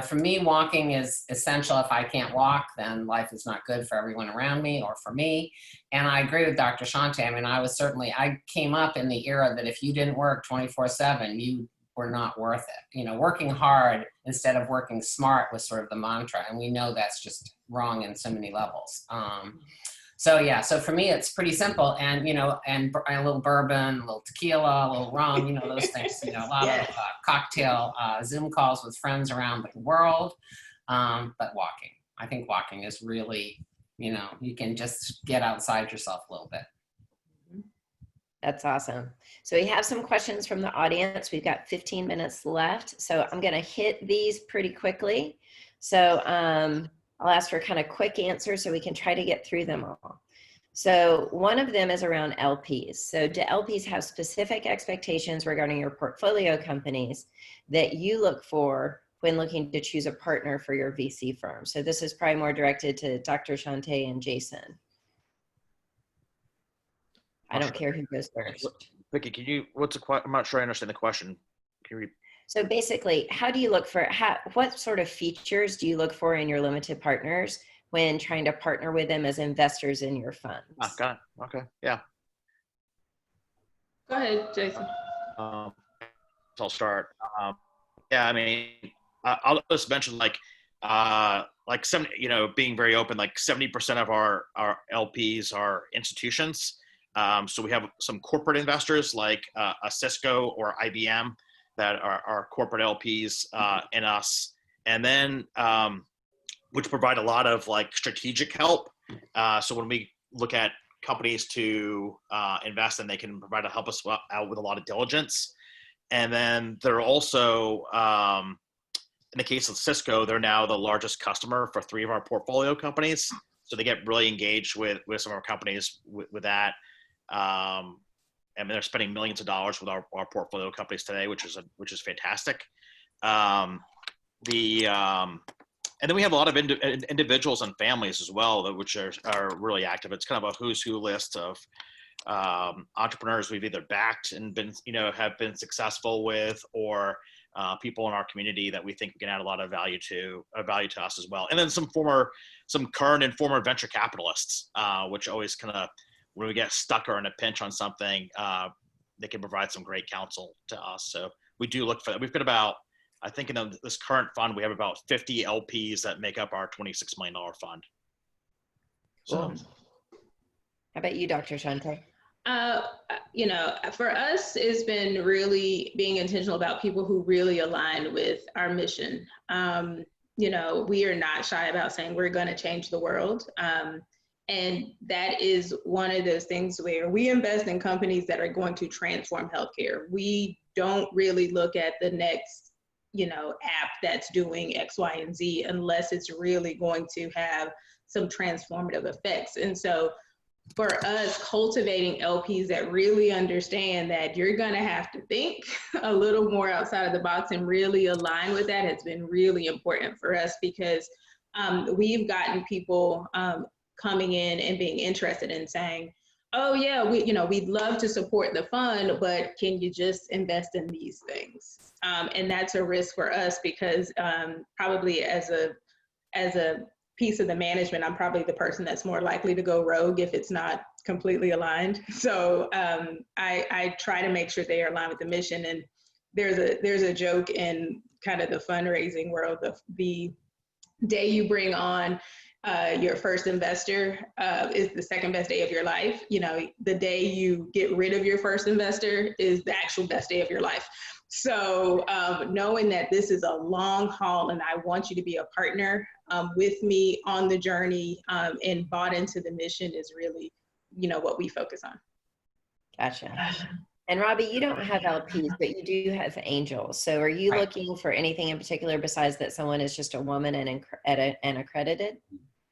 for me, walking is essential. If I can't walk, then life is not good for everyone around me or for me. And I agree with Dr. Shante. I came up in the era that if you didn't work 24/7, you were not worth it. Working hard instead of working smart was sort of the mantra. And we know that's just wrong in so many levels. So for me, it's pretty simple. And, and a little bourbon, a little tequila, a little rum, those things, a lot of cocktail Zoom calls with friends around the world. But walking, I think walking is really you can just get outside yourself a little bit. That's awesome. So we have some questions from the audience. We've got 15 minutes left. So I'm going to hit these pretty quickly. So I'll ask for kind of quick answers so we can try to get through them all. So one of them is around LPs. So do LPs have specific expectations regarding your portfolio companies that you look for when looking to choose a partner for your VC firm? So this is probably more directed to Dr. Shante and Jason. I don't care who goes first. Vickie, can you, I'm not sure I understand the question. Can you repeat? So basically, how do you look for, what sort of features do you look for in your limited partners when trying to partner with them as investors in your funds? Got it. Okay. Yeah. Go ahead, Jason. So I'll start. Yeah, I mean, I'll just mention like 70, being very open, like 70% of our LPs are institutions. So we have some corporate investors like a Cisco or IBM that are corporate LPs in us, and then which provide a lot of like strategic help. So when we look at companies to invest in, they can help us out with a lot of diligence. And then they're also, in the case of Cisco, they're now the largest customer for 3 of our portfolio companies. So they get really engaged with some of our companies with that. I mean, they're spending millions of dollars with our portfolio companies today, which is fantastic. And then we have a lot of individuals and families as well, which are really active. It's kind of a who's who list of entrepreneurs we've either backed and been, have been successful with, or people in our community that we think we can add a lot of value to us as well. And then some current and former venture capitalists, which always kind of, when we get stuck or in a pinch on something, they can provide some great counsel to us. So we do look for that. We've got about, I think in this current fund, we have about 50 LPs that make up our $26 million fund. So, cool. How about you, Dr. Shante? For us, it's been really being intentional about people who really align with our mission. We are not shy about saying we're going to change the world. And that is one of those things where we invest in companies that are going to transform healthcare. We don't really look at the next, app that's doing X, Y, and Z unless it's really going to have some transformative effects. And so for us, cultivating LPs that really understand that you're going to have to think a little more outside of the box and really align with that has been really important for us, because we've gotten people coming in and being interested in saying, oh yeah, we'd love to support the fund, but can you just invest in these things? And that's a risk for us, because probably as a piece of the management, I'm probably the person that's more likely to go rogue if it's not completely aligned. So I try to make sure they are aligned with the mission. And there's a joke in kind of the fundraising world of the day you bring on your first investor is the second best day of your life. The day you get rid of your first investor is the actual best day of your life. So knowing that this is a long haul and I want you to be a partner with me on the journey and bought into the mission is really, what we focus on. Gotcha. And Robbie, you don't have LPs, but you do have angels. So are you looking for anything in particular besides that someone is just a woman and accredited?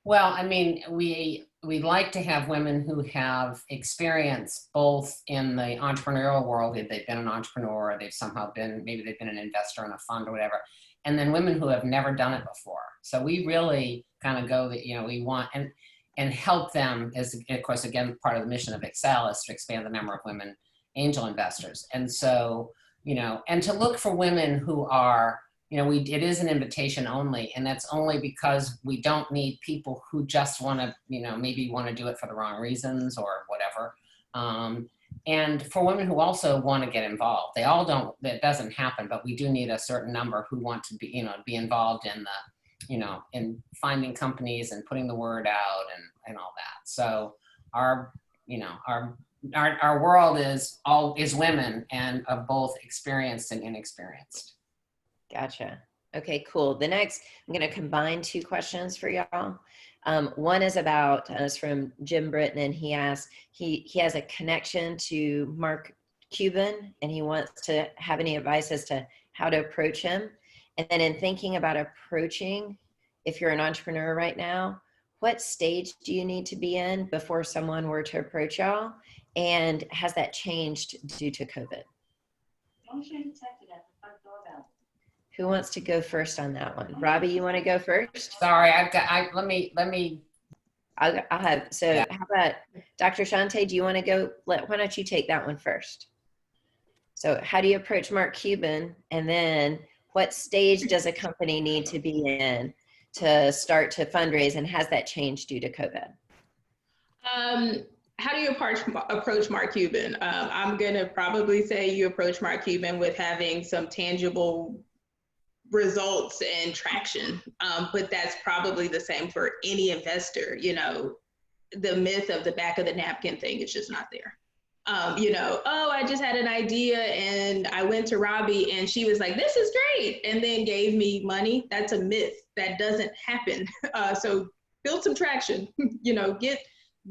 Well, I mean, we like to have women who have experience both in the entrepreneurial world, if they've been an entrepreneur, or they've somehow been, maybe they've been an investor in a fund or whatever, and then women who have never done it before. So we really kind of go that, we want, and help them, as of course, again, part of the mission of Excel is to expand the number of women angel investors. And so, and to look for women who are, it is an invitation only, and that's only because we don't need people who just want to, maybe want to do it for the wrong reasons or whatever. And for women who also want to get involved, they all don't, that doesn't happen, but we do need a certain number who want to be, be involved in the, in finding companies and putting the word out and all that. So our world is women, and of both experienced and inexperienced. Gotcha. Okay, cool. The next, I'm going to combine two questions for y'all. One is about, it's from Jim Britton, and he asks, he has a connection to Mark Cuban, and he wants to have any advice as to how to approach him. And then in thinking about approaching, if you're an entrepreneur right now, what stage do you need to be in before someone were to approach y'all? And has that changed due to COVID? Who wants to go first on that one? Robbie, you want to go first? Sorry, let me. I'll have, so Yeah. How about Dr. Shante, do you want to go? Why don't you take that one first? So how do you approach Mark Cuban? And then what stage does a company need to be in to start to fundraise? And has that changed due to COVID? How do you approach Mark Cuban? I'm going to probably say you approach Mark Cuban with having some tangible results and traction. But that's probably the same for any investor. You know, the myth of the back of the napkin thing is just not there. Oh, I just had an idea and I went to Robbie and she was like, this is great, and then gave me money. That's a myth. That doesn't happen. So build some traction,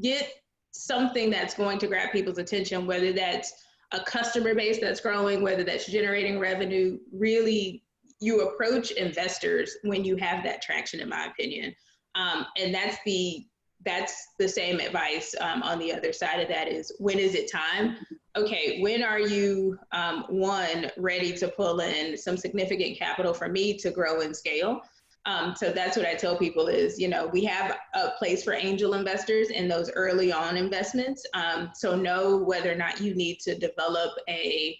get something that's going to grab people's attention, whether that's a customer base that's growing, whether that's generating revenue. Really, you approach investors when you have that traction, in my opinion. And that's the same advice on the other side of that is, when is it time? Okay, when are you, one, ready to pull in some significant capital for me to grow and scale? So that's what I tell people is, we have a place for angel investors in those early on investments. So know whether or not you need to develop a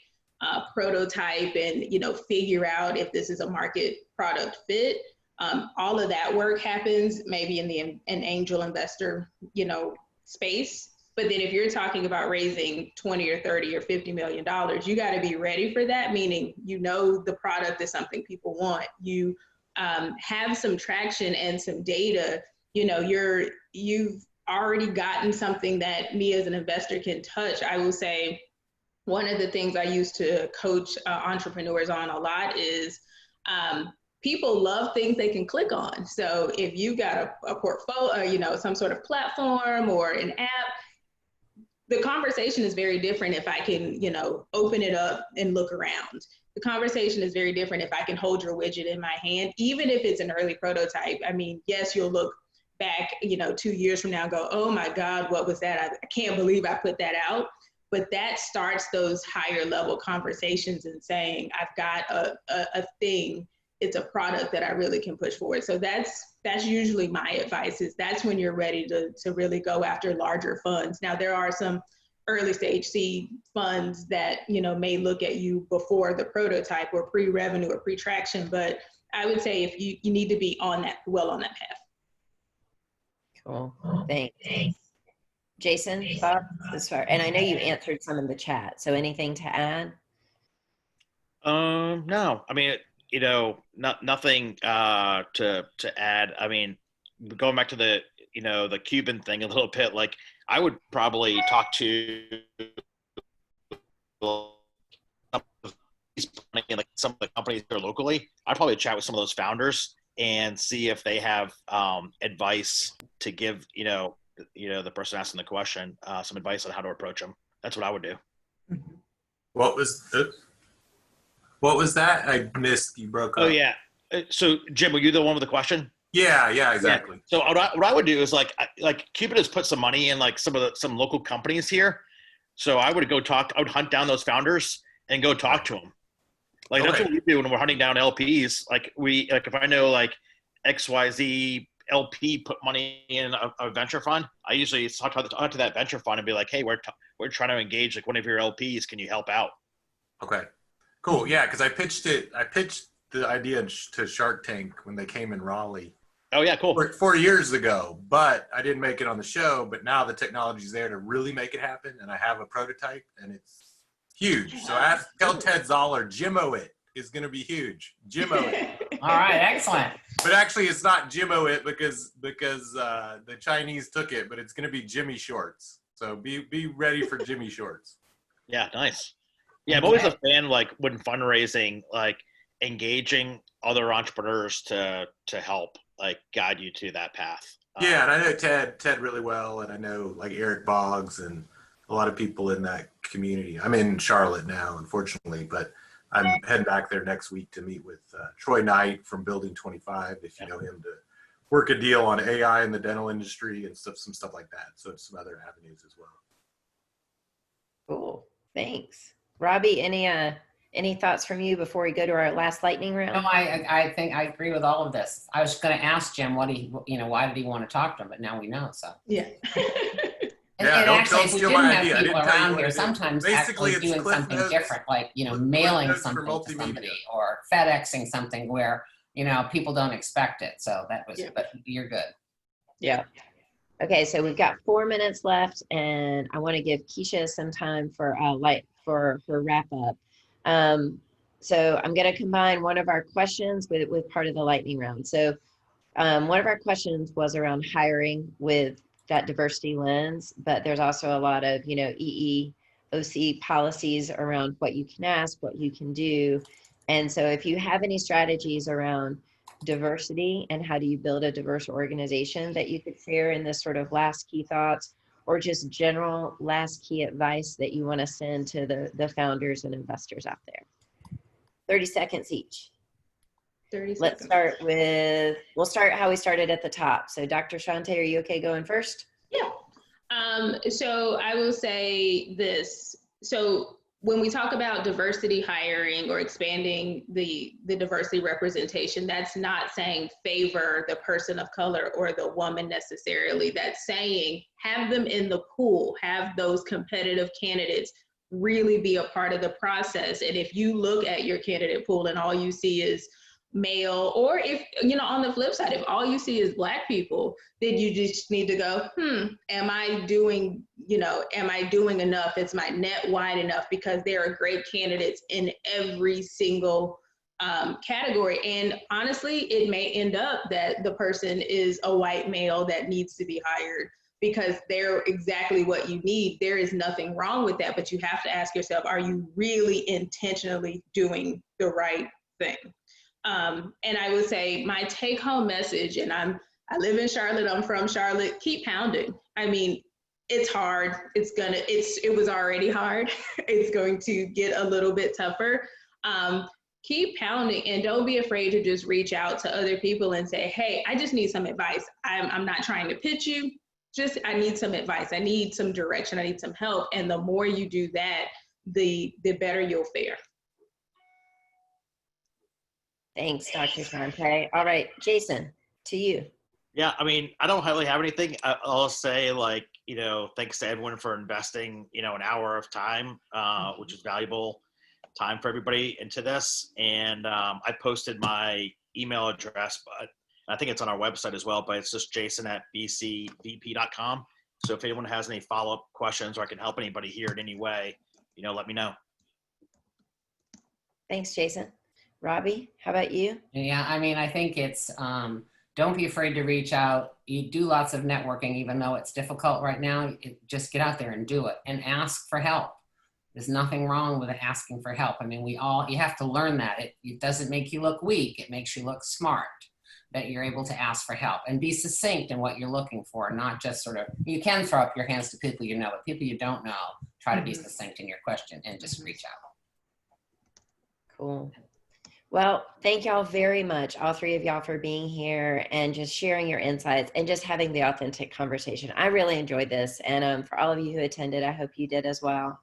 prototype and, figure out if this is a market product fit. All of that work happens maybe in an angel investor, space. But then if you're talking about raising 20 or 30 or $50 million, you got to be ready for that. Meaning, the product is something people want. You have some traction and some data. You've already gotten something that me as an investor can touch. I will say one of the things I used to coach entrepreneurs on a lot is people love things they can click on. So if you got a portfolio, some sort of platform or an app, the conversation is very different if I can, open it up and look around. The conversation is very different if I can hold your widget in my hand, even if it's an early prototype. I mean, yes, you'll look back, 2 years from now and go, oh my God, what was that? I can't believe I put that out. But that starts those higher level conversations and saying, I've got a thing. It's a product that I really can push forward. So that's usually my advice, is that's when you're ready to really go after larger funds. Now, there are some early stage seed funds that, may look at you before the prototype or pre-revenue or pre-traction, but I would say if you need to be on that path. Cool, thanks. Jason, Bob, as far, and I know you answered some in the chat, so anything to add? No, I mean, nothing to add. I mean, going back to the Cuban thing a little bit, like I would probably talk to like some of the companies that are locally. I'd probably chat with some of those founders and see if they have advice to give, the person asking the question, some advice on how to approach them. That's what I would do. What was that? I missed. You broke up. Oh yeah. So Jim, were you the one with the question? Yeah, exactly. Yeah. So what I would do is like Cupid has put some money in like some local companies here. So I would hunt down those founders and go talk to them. Like that's what we do when we're hunting down LPs. Like if I know like XYZ LP put money in a venture fund, I usually talk to that venture fund and be like, hey, we're trying to engage like one of your LPs. Can you help out? Okay, cool. Yeah, because I pitched the idea to Shark Tank when they came in Raleigh. Oh yeah, cool. 4 years ago, but I didn't make it on the show. But now the technology's there to really make it happen, and I have a prototype, and it's huge. So tell Ted Zoller, Jimmo it is going to be huge. Jimmo it. All right, excellent. But actually, it's not Jimmo it because the Chinese took it, but it's going to be Jimmy Shorts. So be ready for Jimmy Shorts. Yeah, nice. Yeah, I'm always a fan like when fundraising, like engaging other entrepreneurs to help like guide you to that path. Yeah, and I know Ted really well, and I know like Eric Boggs and a lot of people in that community. I'm in Charlotte now, unfortunately, but I'm heading back there next week to meet with Troy Knight from Building 25, if you know him, to work a deal on AI in the dental industry and some stuff like that. So some other avenues as well. Cool. Thanks. Robbie, any thoughts from you before we go to our last lightning round? No, I think I agree with all of this. I was going to ask Jim why did he want to talk to him, but now we know. So Yeah. And actually, if we didn't have people around here, sometimes actually doing something different, like, mailing something to somebody or FedExing something where, people don't expect it. So that was, but you're good. Yeah. Okay. So we've got 4 minutes left, and I want to give Keysha some time for her wrap up. So I'm going to combine one of our questions with part of the lightning round. So one of our questions was around hiring with that diversity lens, but there's also a lot of, EEOC policies around what you can ask, what you can do. And so if you have any strategies around diversity and how do you build a diverse organization that you could share in this sort of last key thoughts, or just general last key advice that you want to send to the founders and investors out there. 30 seconds each. 30 Let's seconds. We'll start how we started at the top. So Dr. Shante, are you okay going first? Yeah. So I will say this. So when we talk about diversity hiring or expanding the diversity representation, that's not saying favor the person of color or the woman necessarily. That's saying have them in the pool, have those competitive candidates really be a part of the process. And if you look at your candidate pool and all you see is male, or if, on the flip side, if all you see is Black people, then you just need to go, am I doing enough? Is my net wide enough? Because there are great candidates in every single category. And honestly, it may end up that the person is a white male that needs to be hired because they're exactly what you need. There is nothing wrong with that, but you have to ask yourself, are you really intentionally doing the right thing? And I would say my take home message, and I live in Charlotte, I'm from Charlotte, keep pounding. I mean, it's hard. It was already hard. It's going to get a little bit tougher. Keep pounding, and don't be afraid to just reach out to other people and say, hey, I just need some advice. I'm not trying to pitch you. I need some advice. I need some direction. I need some help. And the more you do that, the better you'll fare. Thanks, Dr. Shante. All right, Jason, to you. Yeah, I mean, I don't really have anything. I'll say, thanks to everyone for investing, an hour of time, which is valuable time for everybody into this. And I posted my email address, but I think it's on our website as well, but it's just jason@bcvp.com. So if anyone has any follow-up questions or I can help anybody here in any way, let me know. Thanks, Jason. Robbie, how about you? Yeah, I mean, I think it's, don't be afraid to reach out. You do lots of networking, even though it's difficult right now. Just get out there and do it and ask for help. There's nothing wrong with asking for help. I mean, you have to learn that. It doesn't make you look weak. It makes you look smart, that you're able to ask for help and be succinct in what you're looking for, not just sort of, you can throw up your hands to people you know, but people you don't know, try to be succinct in your question and just reach out. Cool. Well, thank y'all very much, all three of y'all, for being here and just sharing your insights and just having the authentic conversation. I really enjoyed this. And for all of you who attended, I hope you did as well.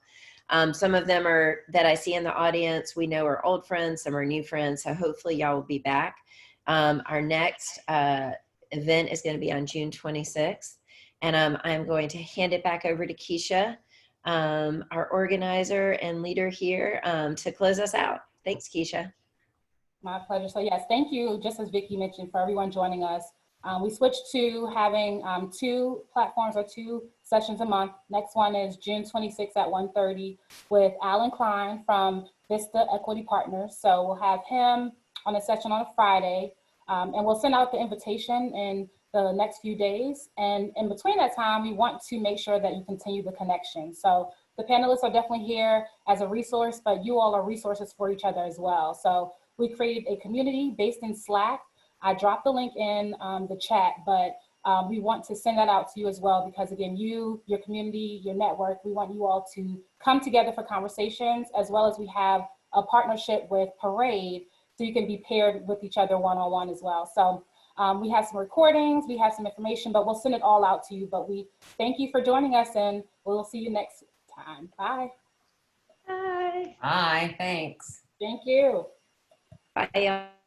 Some of them that I see in the audience, we know are old friends, some are new friends. So hopefully y'all will be back. Our next event is going to be on June 26th. And I'm going to hand it back over to Keysha, our organizer and leader here, to close us out. Thanks, Keysha. My pleasure. So yes, thank you, just as Vickie mentioned, for everyone joining us. We switched to having 2 platforms or 2 sessions a month. Next one is June 26th at 1:30 with Alan Klein from Vista Equity Partners. So we'll have him on a session on a Friday, and we'll send out the invitation in the next few days. And in between that time, we want to make sure that you continue the connection. So the panelists are definitely here as a resource, but you all are resources for each other as well. So we created a community based in Slack. I dropped the link in the chat, but we want to send that out to you as well, because again, you, your community, your network, we want you all to come together for conversations, as well as we have a partnership with Parade, so you can be paired with each other one-on-one as well. So we have some recordings, we have some information, but we'll send it all out to you. But we thank you for joining us, and we'll see you next time. Bye. Bye. Bye, thanks. Thank you. Bye, y'all.